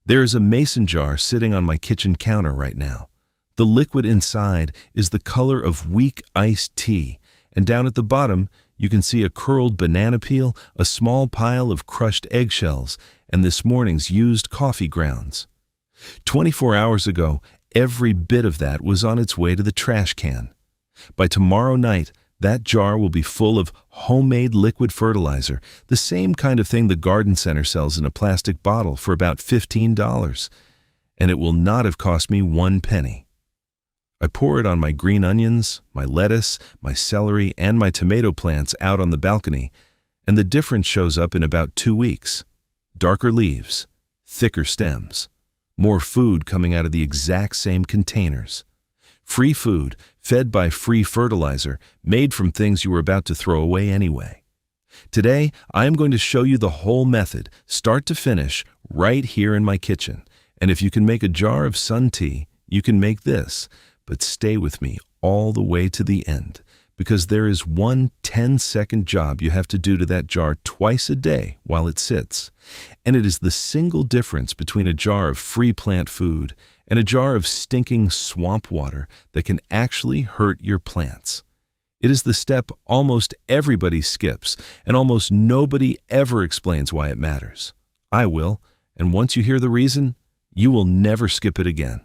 There is a mason jar sitting on my kitchen counter right now. The liquid inside is the color of weak iced tea, and down at the bottom you can see a curled banana peel, a small pile of crushed eggshells, and this morning's used coffee grounds. 24 hours ago, every bit of that was on its way to the trash can. By tomorrow night, that jar will be full of homemade liquid fertilizer, the same kind of thing the garden center sells in a plastic bottle for about $15, and it will not have cost me 1 penny. I pour it on my green onions, my lettuce, my celery, and my tomato plants out on the balcony, and the difference shows up in about 2 weeks. Darker leaves, thicker stems, more food coming out of the exact same containers. Free food, fed by free fertilizer, made from things you were about to throw away anyway. Today, I am going to show you the whole method, start to finish, right here in my kitchen. And if you can make a jar of sun tea, you can make this. But stay with me all the way to the end, because there is one 10-second job you have to do to that jar twice a day while it sits. And it is the single difference between a jar of free plant food and a jar of stinking swamp water that can actually hurt your plants. It is the step almost everybody skips, and almost nobody ever explains why it matters. I will, and once you hear the reason, you will never skip it again.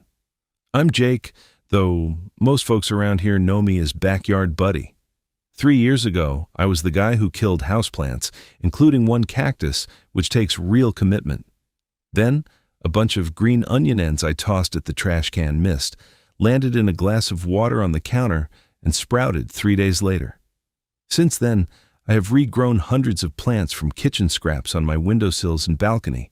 I'm Jake, though most folks around here know me as Backyard Buddy. 3 years ago, I was the guy who killed houseplants, including one cactus, which takes real commitment. Then, a bunch of green onion ends I tossed at the trash can missed, landed in a glass of water on the counter, and sprouted 3 days later. Since then, I have regrown hundreds of plants from kitchen scraps on my windowsills and balcony.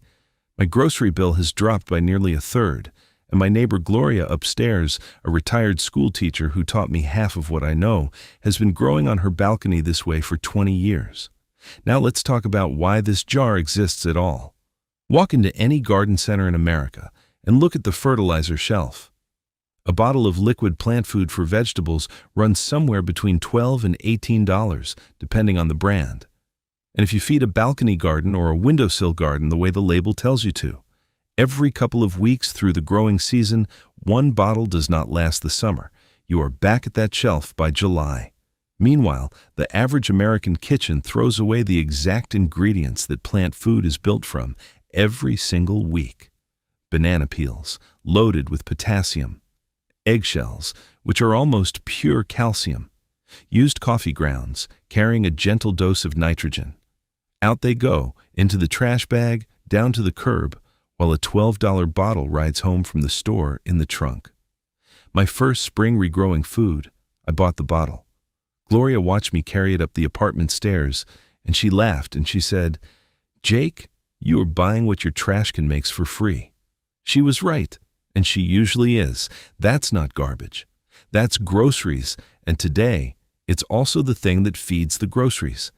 My grocery bill has dropped by nearly a third, and my neighbor Gloria upstairs, a retired school teacher who taught me half of what I know, has been growing on her balcony this way for 20 years. Now let's talk about why this jar exists at all. Walk into any garden center in America and look at the fertilizer shelf. A bottle of liquid plant food for vegetables runs somewhere between $12 and $18, depending on the brand. And if you feed a balcony garden or a windowsill garden the way the label tells you to, every couple of weeks through the growing season, one bottle does not last the summer. You are back at that shelf by July. Meanwhile, the average American kitchen throws away the exact ingredients that plant food is built from every single week. Banana peels, loaded with potassium. Eggshells, which are almost pure calcium. Used coffee grounds, carrying a gentle dose of nitrogen. Out they go, into the trash bag, down to the curb, while a $12 bottle rides home from the store in the trunk. My first spring regrowing food, I bought the bottle. Gloria watched me carry it up the apartment stairs, and she laughed and she said, "Jake, you are buying what your trash can makes for free." She was right, and she usually is. That's not garbage. That's groceries, and today, it's also the thing that feeds the groceries.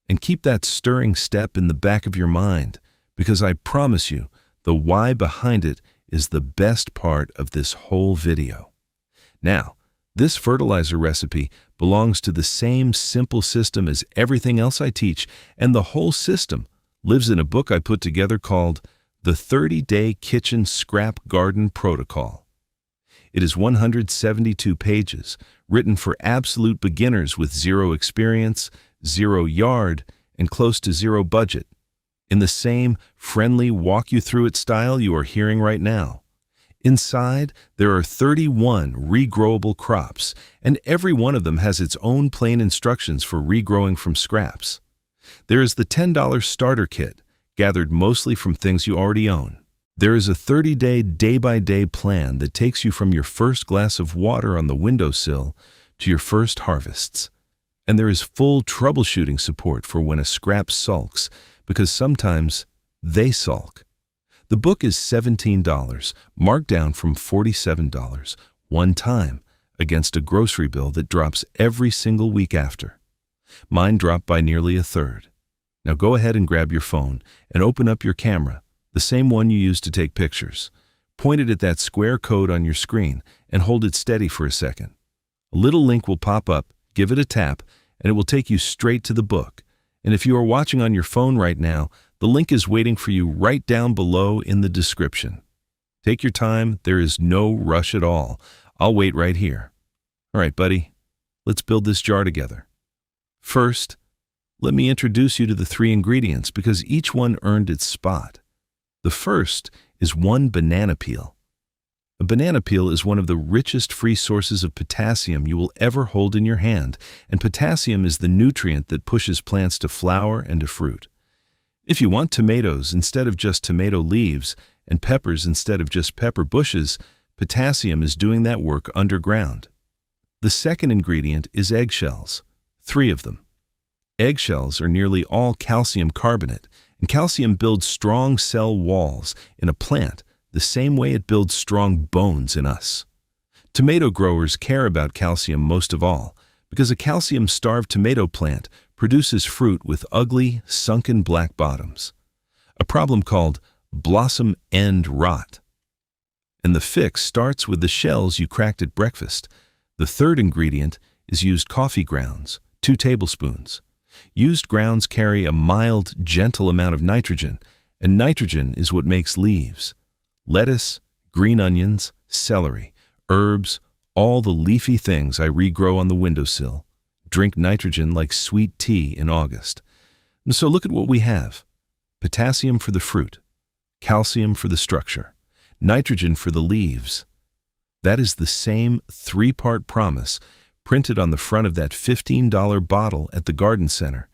And keep that stirring step in the back of your mind, because I promise you, the why behind it is the best part of this whole video. Now, this fertilizer recipe belongs to the same simple system as everything else I teach, and the whole system lives in a book I put together called The 30-Day Kitchen Scrap Garden Protocol. It is 172 pages, written for absolute beginners with zero experience, 0 yard, and close to 0 budget, in the same friendly walk-you-through-it style you are hearing right now. Inside, there are 31 regrowable crops, and every one of them has its own plain instructions for regrowing from scraps. There is the $10 starter kit, gathered mostly from things you already own. There is a 30-day, day-by-day plan that takes you from your first glass of water on the windowsill to your first harvests. And there is full troubleshooting support for when a scrap sulks, because sometimes they sulk. The book is $17, marked down from $47, one time, against a grocery bill that drops every single week after. Mine dropped by nearly a third. Now go ahead and grab your phone and open up your camera, the same one you use to take pictures. Point it at that square code on your screen and hold it steady for a second. A little link will pop up, give it a tap, and it will take you straight to the book. And if you are watching on your phone right now, The link is waiting for you right down below in the description. Take your time, there is no rush at all. I'll wait right here. All right, buddy, let's build this jar together. First, let me introduce you to the 3 ingredients because each one earned its spot. The first is 1 banana peel. A banana peel is one of the richest free sources of potassium you will ever hold in your hand, and potassium is the nutrient that pushes plants to flower and to fruit. If you want tomatoes instead of just tomato leaves and peppers instead of just pepper bushes, potassium is doing that work underground. The second ingredient is eggshells, 3 of them. Eggshells are nearly all calcium carbonate, and calcium builds strong cell walls in a plant the same way it builds strong bones in us. Tomato growers care about calcium most of all because a calcium-starved tomato plant produces fruit with ugly, sunken black bottoms, a problem called blossom end rot. And the fix starts with the shells you cracked at breakfast. The third ingredient is used coffee grounds, 2 tablespoons. Used grounds carry a mild, gentle amount of nitrogen, and nitrogen is what makes leaves. Lettuce, green onions, celery, herbs, all the leafy things I regrow on the windowsill, drink nitrogen like sweet tea in August. And so look at what we have. Potassium for the fruit, calcium for the structure, nitrogen for the leaves. That is the same 3-part promise printed on the front of that $15 bottle at the garden center.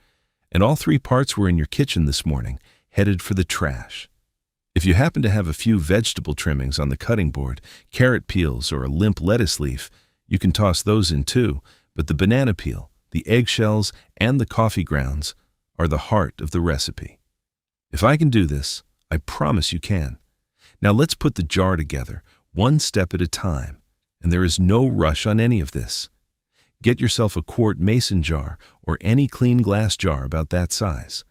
And all 3 parts were in your kitchen this morning, headed for the trash. If you happen to have a few vegetable trimmings on the cutting board, carrot peels or a limp lettuce leaf, you can toss those in too, but the banana peel, the eggshells, and the coffee grounds are the heart of the recipe. If I can do this, I promise you can. Now let's put the jar together, 1 step at a time, and there is no rush on any of this. Get yourself a quart mason jar or any clean glass jar about that size.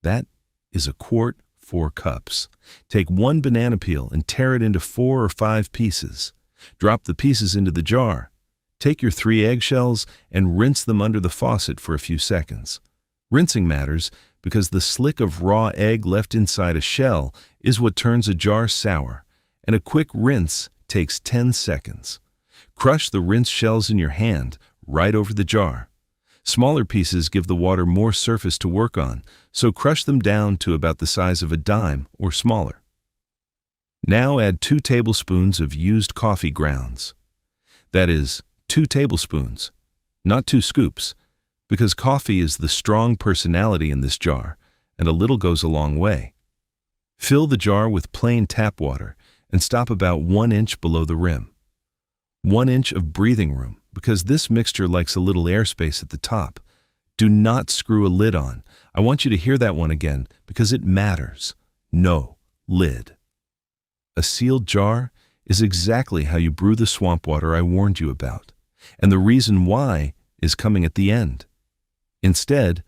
That is a quart, 4 cups. Take 1 banana peel and tear it into 4 or 5 pieces. Drop the pieces into the jar. Take your 3 eggshells and rinse them under the faucet for a few seconds. Rinsing matters because the slick of raw egg left inside a shell is what turns a jar sour, and a quick rinse takes 10 seconds. Crush the rinsed shells in your hand right over the jar. Smaller pieces give the water more surface to work on, so crush them down to about the size of a dime or smaller. Now add 2 tablespoons of used coffee grounds. That is, 2 tablespoons, not 2 scoops, because coffee is the strong personality in this jar, and a little goes a long way. Fill the jar with plain tap water and stop about 1 inch below the rim. 1 inch of breathing room, because this mixture likes a little airspace at the top. Do not screw a lid on. I want you to hear that one again because it matters. No lid. A sealed jar is exactly how you brew the swamp water I warned you about, and the reason why is coming at the end. Instead,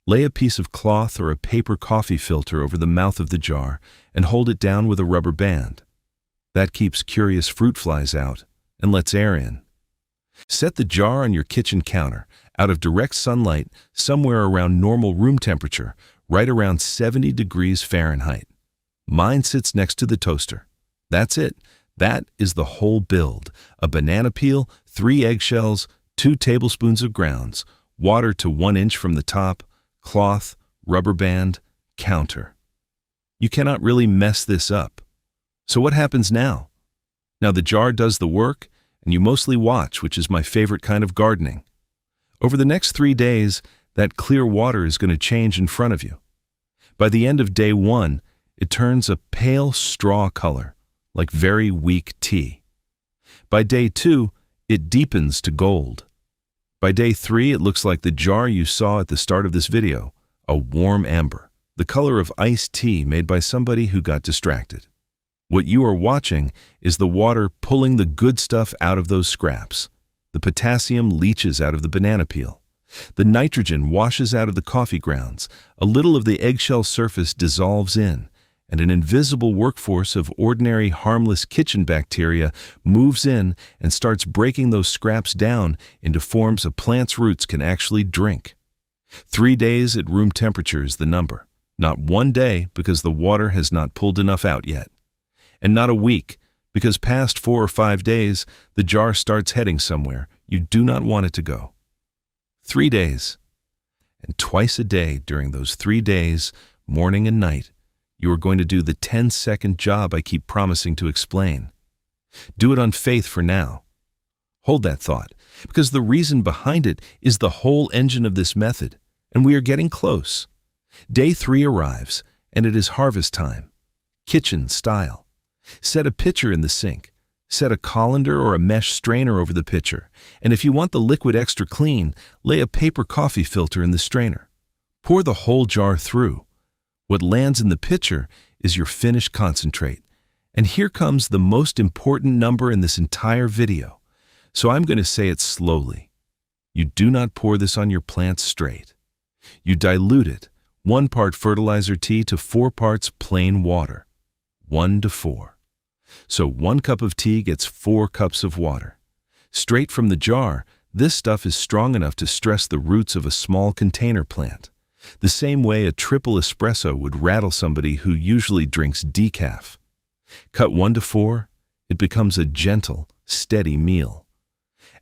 lay a piece of cloth or a paper coffee filter over the mouth of the jar and hold it down with a rubber band. That keeps curious fruit flies out and lets air in. Set the jar on your kitchen counter, out of direct sunlight, somewhere around normal room temperature, right around 70 degrees Fahrenheit. Mine sits next to the toaster. That's it. That is the whole build. A banana peel, 3 eggshells, 2 tablespoons of grounds, water to 1 inch from the top, cloth, rubber band, counter. You cannot really mess this up. So what happens now? Now the jar does the work, and you mostly watch, which is my favorite kind of gardening. Over the next 3 days, that clear water is going to change in front of you. By the end of day 1, it turns a pale straw color, like very weak tea. By day 2, it deepens to gold. By day 3, it looks like the jar you saw at the start of this video, a warm amber, the color of iced tea made by somebody who got distracted. What you are watching is the water pulling the good stuff out of those scraps. The potassium leaches out of the banana peel. The nitrogen washes out of the coffee grounds. A little of the eggshell surface dissolves in, and an invisible workforce of ordinary harmless kitchen bacteria moves in and starts breaking those scraps down into forms a plant's roots can actually drink. 3 days at room temperature is the number. Not 1 day because the water has not pulled enough out yet. And not a week because past 4 or 5 days, the jar starts heading somewhere you do not want it to go. 3 days. And twice a day during those 3 days, morning and night, you are going to do the 10-second job I keep promising to explain. Do it on faith for now. Hold that thought, because the reason behind it is the whole engine of this method, and we are getting close. Day 3 arrives, and it is harvest time. Kitchen style. Set a pitcher in the sink. Set a colander or a mesh strainer over the pitcher, and if you want the liquid extra clean, lay a paper coffee filter in the strainer. Pour the whole jar through. What lands in the pitcher is your finished concentrate. And here comes the most important number in this entire video. So I'm going to say it slowly. You do not pour this on your plants straight. You dilute it, 1 part fertilizer tea to 4 parts plain water. 1 to 4. So 1 cup of tea gets 4 cups of water. Straight from the jar, this stuff is strong enough to stress the roots of a small container plant. The same way a triple espresso would rattle somebody who usually drinks decaf. Cut 1 to 4, it becomes a gentle, steady meal.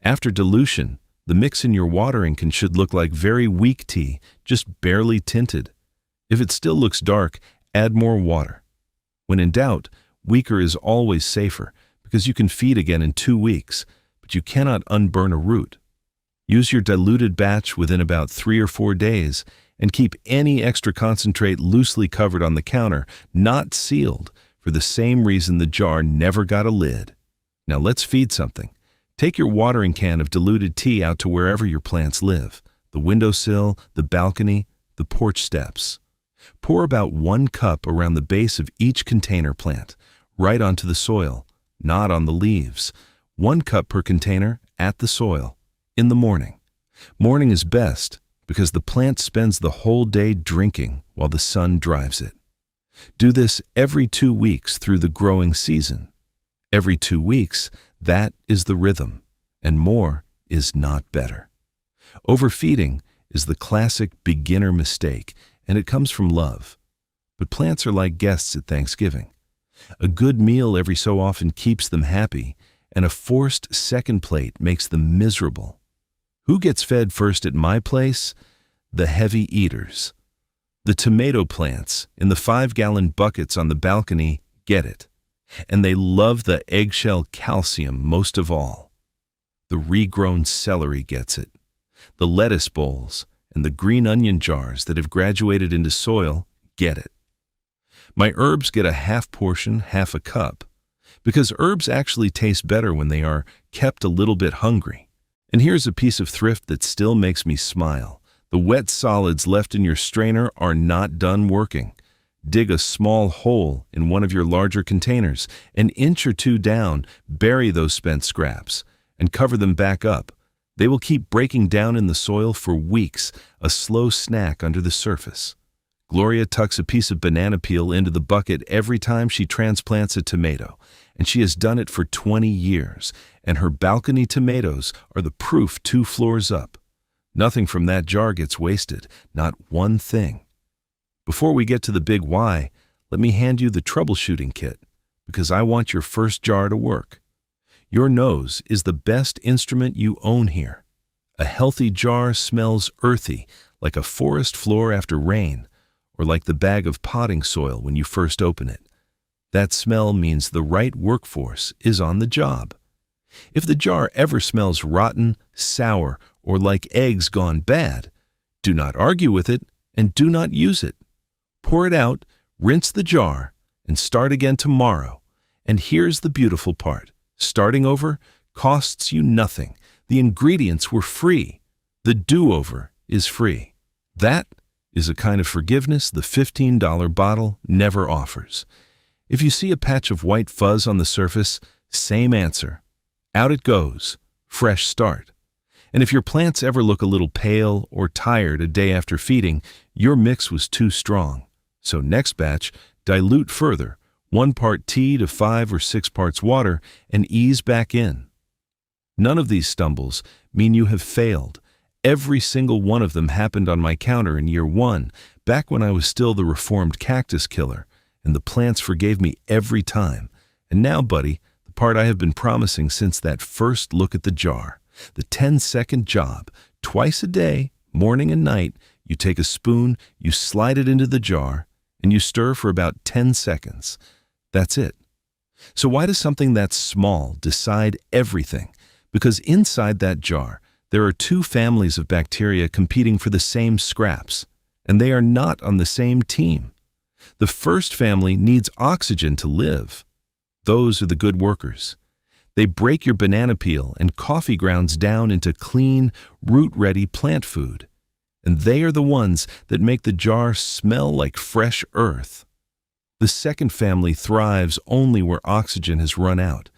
After dilution, the mix in your watering can should look like very weak tea, just barely tinted. If it still looks dark, add more water. When in doubt, weaker is always safer because you can feed again in 2 weeks, but you cannot unburn a root. Use your diluted batch within about 3 or 4 days and keep any extra concentrate loosely covered on the counter, not sealed, for the same reason the jar never got a lid. Now let's feed something. Take your watering can of diluted tea out to wherever your plants live, the windowsill, the balcony, the porch steps. Pour about 1 cup around the base of each container plant, right onto the soil, not on the leaves. 1 cup per container at the soil, in the morning. Morning is best because the plant spends the whole day drinking while the sun drives it. Do this every 2 weeks through the growing season. Every 2 weeks, that is the rhythm, and more is not better. Overfeeding is the classic beginner mistake, and it comes from love. But plants are like guests at Thanksgiving. A good meal every so often keeps them happy, and a forced second plate makes them miserable. Who gets fed first at my place? The heavy eaters. The tomato plants in the 5-gallon buckets on the balcony get it, and they love the eggshell calcium most of all. The regrown celery gets it. The lettuce bowls and the green onion jars that have graduated into soil get it. My herbs get a half portion, half a cup, because herbs actually taste better when they are kept a little bit hungry. And here's a piece of thrift that still makes me smile. The wet solids left in your strainer are not done working. Dig a small hole in one of your larger containers, an inch or 2 down, bury those spent scraps, and cover them back up. They will keep breaking down in the soil for weeks, a slow snack under the surface. Gloria tucks a piece of banana peel into the bucket every time she transplants a tomato, and she has done it for 20 years, and her balcony tomatoes are the proof 2 floors up. Nothing from that jar gets wasted, not one thing. Before we get to the big why, let me hand you the troubleshooting kit, because I want your first jar to work. Your nose is the best instrument you own here. A healthy jar smells earthy, like a forest floor after rain, or like the bag of potting soil when you first open it. That smell means the right workforce is on the job. If the jar ever smells rotten, sour, or like eggs gone bad, do not argue with it and do not use it. Pour it out, rinse the jar, and start again tomorrow. And here's the beautiful part. Starting over costs you nothing. The ingredients were free. The do-over is free. That is a kind of forgiveness the $15 bottle never offers. If you see a patch of white fuzz on the surface, same answer. Out it goes. Fresh start. And if your plants ever look a little pale or tired a day after feeding, your mix was too strong. So next batch, dilute further, 1 part tea to 5 or 6 parts water, and ease back in. None of these stumbles mean you have failed. Every single one of them happened on my counter in year 1, Back when I was still the reformed cactus killer, and the plants forgave me every time. And now, buddy, the part I have been promising since that first look at the jar. The 10-second job. Twice a day, morning and night, you take a spoon, you slide it into the jar, and you stir for about 10 seconds. That's it. So why does something that small decide everything? Because inside that jar, there are two families of bacteria competing for the same scraps, and they are not on the same team. The first family needs oxygen to live. Those are the good workers. They break your banana peel and coffee grounds down into clean, root-ready plant food. And they are the ones that make the jar smell like fresh earth. The second family thrives only where oxygen has run out.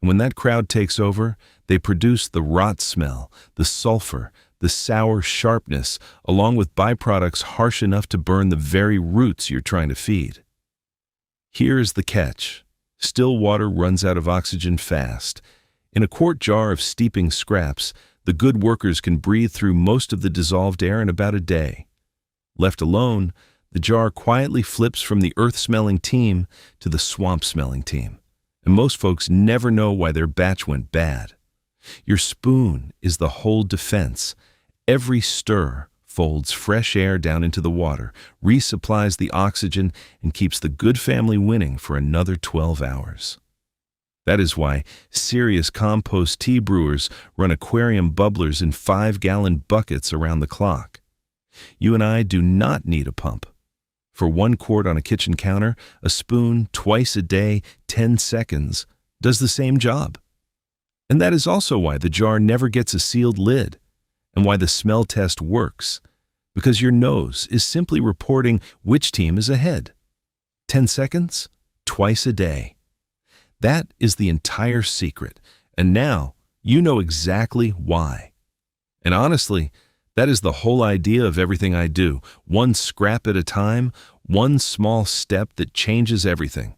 And when that crowd takes over, they produce the rot smell, the sulfur, the sour sharpness, along with byproducts harsh enough to burn the very roots you're trying to feed. Here's the catch. Still water runs out of oxygen fast. In a quart jar of steeping scraps, the good workers can breathe through most of the dissolved air in about a day. Left alone, the jar quietly flips from the earth-smelling team to the swamp-smelling team. And most folks never know why their batch went bad. Your spoon is the whole defense. Every stir folds fresh air down into the water, resupplies the oxygen, and keeps the good family winning for another 12 hours. That is why serious compost tea brewers run aquarium bubblers in 5-gallon buckets around the clock. You and I do not need a pump. For 1 quart on a kitchen counter, a spoon twice a day, 10 seconds, does the same job. And that is also why the jar never gets a sealed lid, and why the smell test works, because your nose is simply reporting which team is ahead. 10 seconds, twice a day. That is the entire secret, and now you know exactly why. And honestly, that is the whole idea of everything I do, one scrap at a time, one small step that changes everything.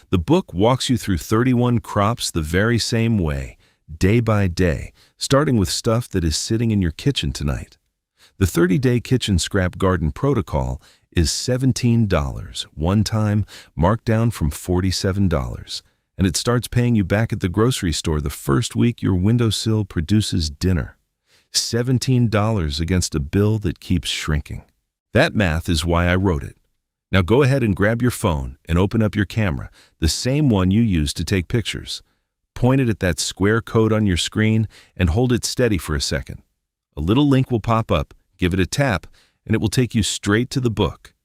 The book walks you through 31 crops the very same way, day by day, starting with stuff that is sitting in your kitchen tonight. The 30-day kitchen scrap garden protocol is $17, one time, marked down from $47, and it starts paying you back at the grocery store the first week your windowsill produces dinner. $17 against a bill that keeps shrinking. That math is why I wrote it. Now go ahead and grab your phone and open up your camera, the same one you use to take pictures. Point it at that square code on your screen and hold it steady for a second. A little link will pop up, give it a tap, and it will take you straight to the book.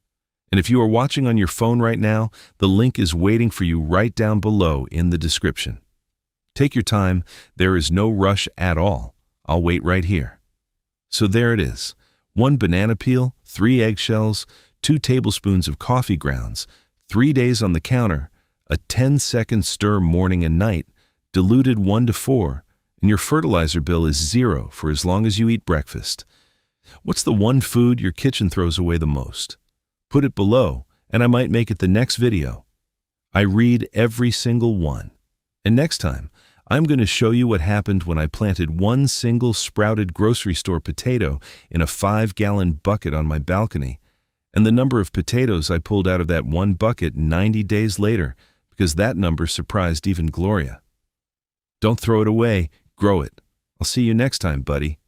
And if you are watching on your phone right now, the link is waiting for you right down below in the description. Take your time, there is no rush at all. I'll wait right here. So there it is. 1 banana peel, 3 eggshells, 2 tablespoons of coffee grounds, 3 days on the counter, a 10-second stir morning and night, diluted 1:4, and your fertilizer bill is 0 for as long as you eat breakfast. What's the one food your kitchen throws away the most? Put it below, and I might make it the next video. I read every single one. And next time, I'm going to show you what happened when I planted 1 single sprouted grocery store potato in a 5-gallon bucket on my balcony, and the number of potatoes I pulled out of that 1 bucket 90 days later, because that number surprised even Gloria. Don't throw it away, grow it. I'll see you next time, buddy.